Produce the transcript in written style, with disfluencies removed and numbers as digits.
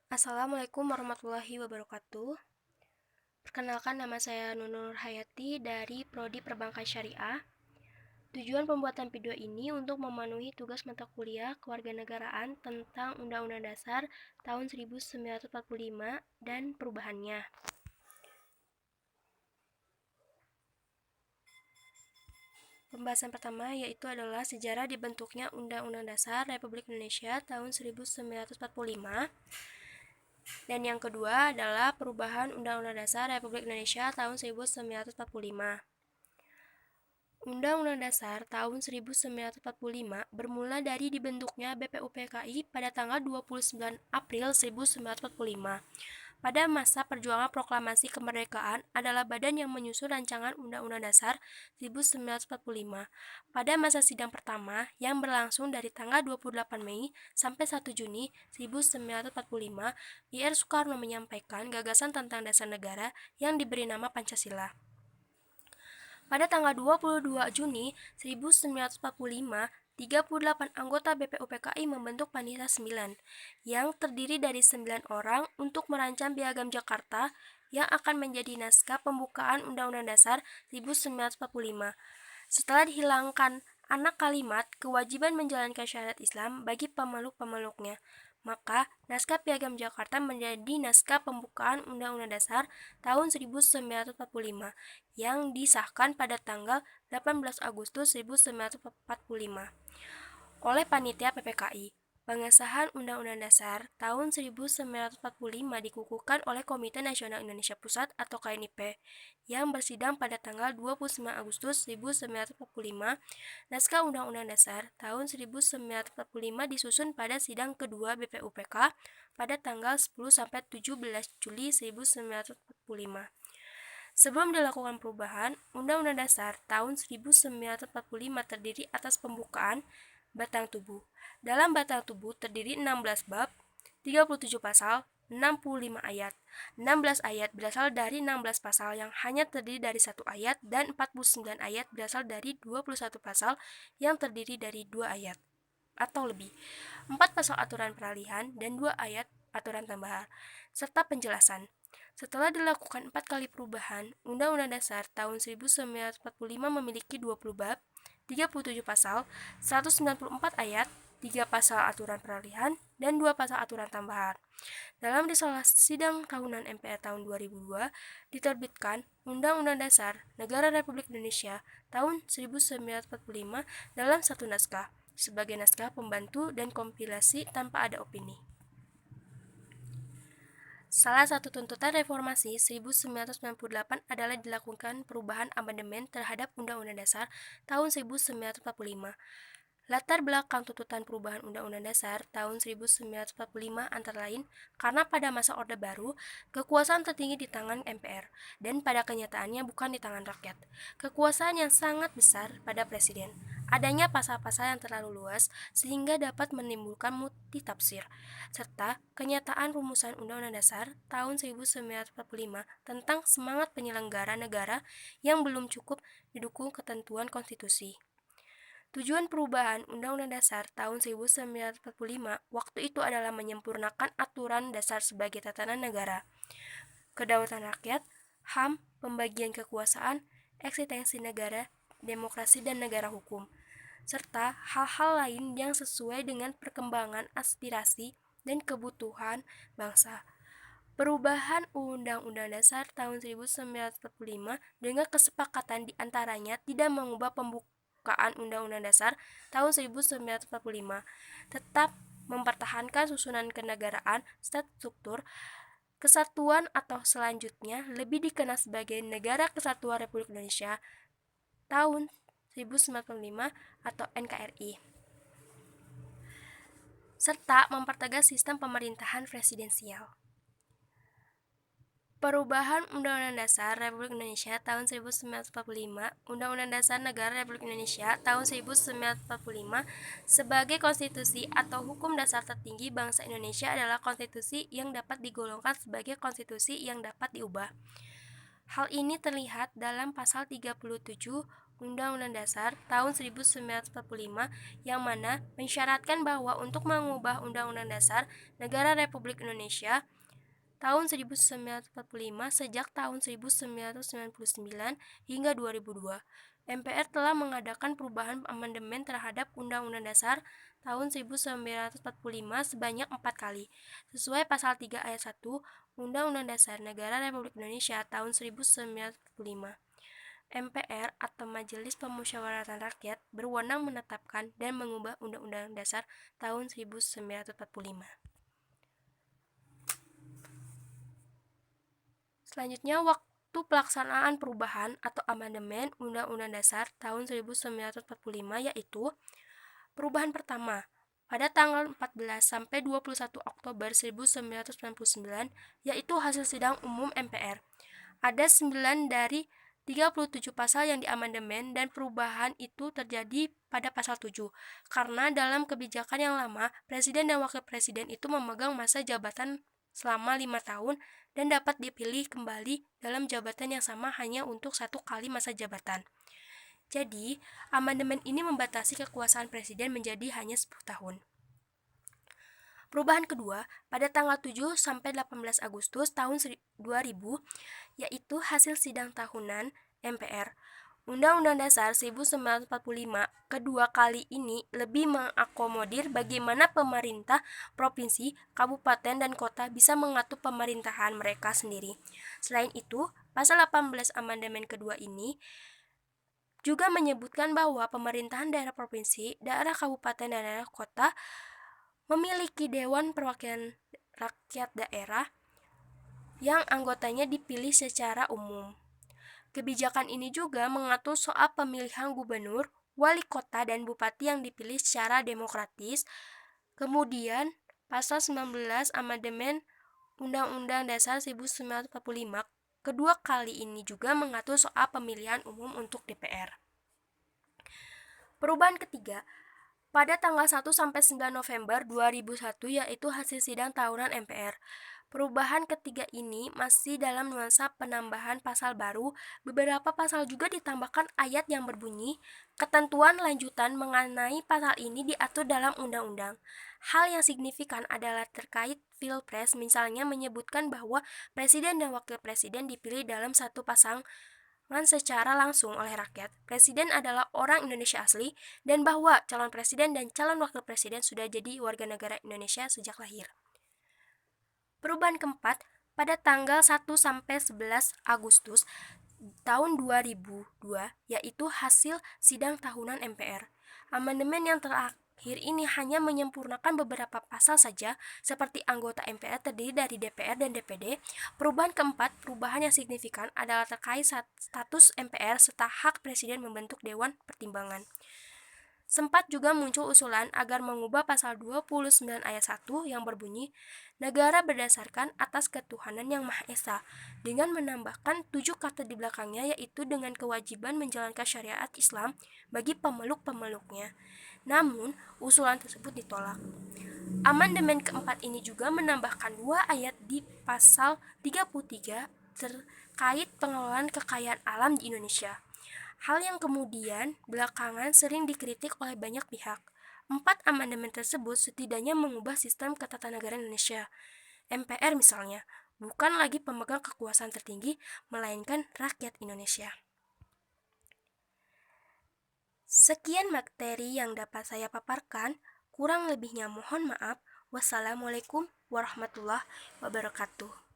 Assalamualaikum warahmatullahi wabarakatuh. Perkenalkan, nama saya Nunur Hayati dari Prodi Perbankan Syariah. Tujuan pembuatan video ini untuk memenuhi tugas mata kuliah kewarganegaraan tentang Undang-Undang Dasar tahun 1945 dan perubahannya. Pembahasan pertama yaitu adalah sejarah dibentuknya Undang-Undang Dasar Republik Indonesia tahun 1945. Dan yang kedua adalah perubahan Undang-Undang Dasar Republik Indonesia tahun 1945. Undang-Undang Dasar tahun 1945 bermula dari dibentuknya BPUPKI pada tanggal 29 April 1945. Pada masa perjuangan proklamasi kemerdekaan adalah badan yang menyusun rancangan Undang-Undang Dasar 1945. Pada masa sidang pertama yang berlangsung dari tanggal 28 Mei sampai 1 Juni 1945, Ir Soekarno menyampaikan gagasan tentang dasar negara yang diberi nama Pancasila. Pada tanggal 22 Juni 1945, 38 anggota BPUPKI membentuk Panitia 9 yang terdiri dari 9 orang untuk merancang Piagam Jakarta yang akan menjadi naskah pembukaan Undang-Undang Dasar 1945. Setelah dihilangkan anak kalimat kewajiban menjalankan syariat Islam bagi pemeluk-pemeluknya, maka naskah Piagam Jakarta menjadi naskah pembukaan Undang-Undang Dasar tahun 1945 yang disahkan pada tanggal 18 Agustus 1945 oleh Panitia PPKI. Pengesahan Undang-Undang Dasar tahun 1945 dikukuhkan oleh Komite Nasional Indonesia Pusat atau KNIP yang bersidang pada tanggal 29 Agustus 1945. Naskah Undang-Undang Dasar tahun 1945 disusun pada sidang kedua BPUPK pada tanggal 10-17 Juli 1945. Sebelum dilakukan perubahan, Undang-Undang Dasar tahun 1945 terdiri atas pembukaan batang tubuh. Dalam batang tubuh terdiri 16 bab, 37 pasal, 65 ayat. 16 ayat berasal dari 16 pasal yang hanya terdiri dari 1 ayat dan 49 ayat berasal dari 21 pasal yang terdiri dari 2 ayat atau lebih. 4 pasal aturan peralihan dan 2 ayat aturan tambahan serta penjelasan. Setelah dilakukan 4 kali perubahan, Undang-Undang Dasar tahun 1945 memiliki 20 bab, 37 pasal, 194 ayat, 3 pasal aturan peralihan, dan 2 pasal aturan tambahan. Dalam risalah sidang tahunan MPR tahun 2002, diterbitkan Undang-Undang Dasar Negara Republik Indonesia tahun 1945 dalam satu naskah, sebagai naskah pembantu dan kompilasi tanpa ada opini. Salah satu tuntutan reformasi 1998 adalah dilakukan perubahan amandemen terhadap Undang-Undang Dasar tahun 1945. Latar belakang tuntutan perubahan Undang-Undang Dasar tahun 1945 antara lain karena pada masa Orde Baru, kekuasaan tertinggi di tangan MPR dan pada kenyataannya bukan di tangan rakyat. Kekuasaan yang sangat besar pada Presiden. Adanya pasal-pasal yang terlalu luas sehingga dapat menimbulkan multitafsir, serta kenyataan rumusan Undang-Undang Dasar tahun 1945 tentang semangat penyelenggara negara yang belum cukup didukung ketentuan konstitusi. Tujuan perubahan Undang-Undang Dasar tahun 1945 waktu itu adalah menyempurnakan aturan dasar sebagai tatanan negara, kedaulatan rakyat, HAM, pembagian kekuasaan, eksistensi negara, demokrasi dan negara hukum, serta hal-hal lain yang sesuai dengan perkembangan aspirasi dan kebutuhan bangsa. Perubahan Undang-Undang Dasar tahun 1945 dengan kesepakatan di antaranya tidak mengubah pembukaan Undang-Undang Dasar tahun 1945, tetap mempertahankan susunan kenegaraan, struktur, kesatuan atau selanjutnya lebih dikenal sebagai Negara Kesatuan Republik Indonesia tahun 1945 atau NKRI, serta mempertegas sistem pemerintahan presidensial. Perubahan Undang-Undang Dasar Republik Indonesia tahun 1945, Undang-Undang Dasar Negara Republik Indonesia tahun 1945 sebagai konstitusi atau hukum dasar tertinggi bangsa Indonesia adalah konstitusi yang dapat digolongkan sebagai konstitusi yang dapat diubah. Hal ini terlihat dalam pasal 37 Undang-Undang Dasar tahun 1945 yang mana mensyaratkan bahwa untuk mengubah Undang-Undang Dasar Negara Republik Indonesia tahun 1945 sejak tahun 1999 hingga 2002, MPR telah mengadakan perubahan amandemen terhadap Undang-Undang Dasar tahun 1945 sebanyak 4 kali, sesuai pasal 3 ayat 1 Undang-Undang Dasar Negara Republik Indonesia tahun 1945. MPR atau Majelis Pemusyawaratan Rakyat berwenang menetapkan dan mengubah Undang-Undang Dasar tahun 1945. Selanjutnya, waktu pelaksanaan perubahan atau amandemen Undang-Undang Dasar tahun 1945 yaitu perubahan pertama pada tanggal 14 sampai 21 Oktober 1999 yaitu hasil sidang umum MPR. Ada 9 dari 37 pasal yang diamandemen dan perubahan itu terjadi pada pasal 7. Karena dalam kebijakan yang lama, Presiden dan Wakil Presiden itu memegang masa jabatan selama 5 tahun dan dapat dipilih kembali dalam jabatan yang sama hanya untuk 1 kali masa jabatan. Jadi, amandemen ini membatasi kekuasaan Presiden menjadi hanya 10 tahun. Perubahan kedua pada tanggal 7 sampai 18 Agustus tahun 2000 yaitu hasil sidang tahunan MPR. Undang-Undang Dasar 1945 kedua kali ini lebih mengakomodir bagaimana pemerintah provinsi, kabupaten, dan kota bisa mengatur pemerintahan mereka sendiri. Selain itu, pasal 18 amandemen kedua ini juga menyebutkan bahwa pemerintahan daerah provinsi, daerah kabupaten, dan daerah kota memiliki Dewan Perwakilan Rakyat Daerah yang anggotanya dipilih secara umum. Kebijakan ini juga mengatur soal pemilihan gubernur, wali kota, dan bupati yang dipilih secara demokratis. Kemudian, pasal 19 amandemen Undang-Undang Dasar 1945 kedua kali ini juga mengatur soal pemilihan umum untuk DPR. Perubahan ketiga pada tanggal 1 sampai 9 November 2001 yaitu hasil sidang tahunan MPR. Perubahan ketiga ini masih dalam nuansa penambahan pasal baru. Beberapa pasal juga ditambahkan ayat yang berbunyi, ketentuan lanjutan mengenai pasal ini diatur dalam undang-undang. Hal yang signifikan adalah terkait Pilpres, misalnya menyebutkan bahwa presiden dan wakil presiden dipilih dalam satu pasangan secara langsung oleh rakyat. Presiden adalah orang Indonesia asli dan bahwa calon presiden dan calon wakil presiden sudah jadi warga negara Indonesia sejak lahir. Perubahan keempat pada tanggal 1 sampai 11 Agustus tahun 2002 yaitu hasil sidang tahunan MPR. Amandemen yang terakhir ini hanya menyempurnakan beberapa pasal saja, seperti anggota MPR terdiri dari DPR dan DPD. Perubahan keempat, perubahan yang signifikan adalah terkait status MPR serta hak Presiden membentuk Dewan Pertimbangan. Sempat juga muncul usulan agar mengubah pasal 29 ayat 1 yang berbunyi, negara berdasarkan atas ketuhanan yang Maha Esa, dengan menambahkan 7 kata di belakangnya yaitu dengan kewajiban menjalankan syariat Islam bagi pemeluk-pemeluknya. Namun, usulan tersebut ditolak. Amandemen keempat ini juga menambahkan 2 ayat di pasal 33 terkait pengelolaan kekayaan alam di Indonesia. Hal yang kemudian belakangan sering dikritik oleh banyak pihak. 4 amandemen tersebut setidaknya mengubah sistem ketatanegaraan Indonesia. MPR misalnya, bukan lagi pemegang kekuasaan tertinggi, melainkan rakyat Indonesia. Sekian materi yang dapat saya paparkan, kurang lebihnya mohon maaf. Wassalamualaikum warahmatullahi wabarakatuh.